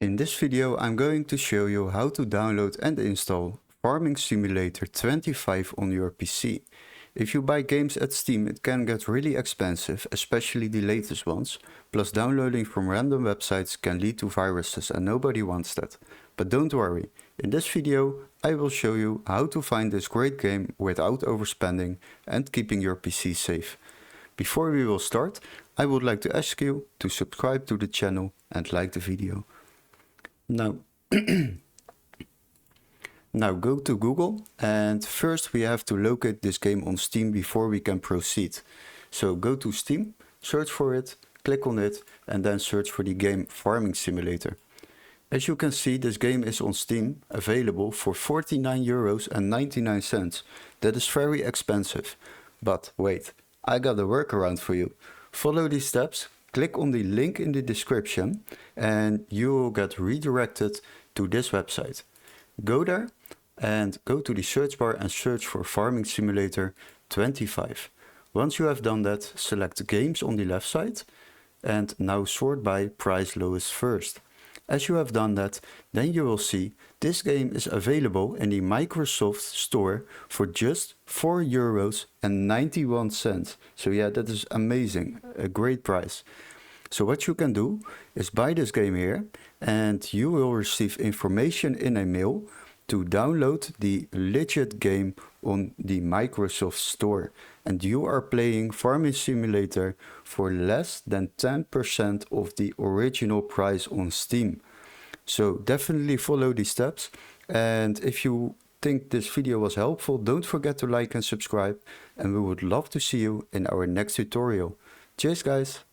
In this video I'm going to show you how to download and install Farming Simulator 25 on your PC. If you buy games at Steam it can get really expensive, especially the latest ones, plus downloading from random websites can lead to viruses and nobody wants that. But don't worry, in this video I will show you how to find this great game without overspending and keeping your PC safe. Before we will start, I would like to ask you to subscribe to the channel and like the video. Now, go to Google, and first we have to locate this game on Steam before we can proceed. So go to Steam, search for it, click on it, and then search for the game Farming Simulator. As you can see, this game is on Steam, available for €49.99. That is very expensive. But wait, I got a workaround for you. Follow these steps. Click on the link in the description and you will get redirected to this website. Go there and go to the search bar and search for Farming Simulator 25. Once you have done that, select Games on the left side and now sort by price lowest first. As you have done that, then you will see this game is available in the Microsoft Store for just €4.91. So yeah, that is amazing, a great price. So what you can do is buy this game here and you will receive information in a mail to download the legit game on the Microsoft Store. And you are playing Farming Simulator for less than 10% of the original price on Steam. So definitely follow these steps. And if you think this video was helpful, don't forget to like and subscribe. And we would love to see you in our next tutorial. Cheers guys!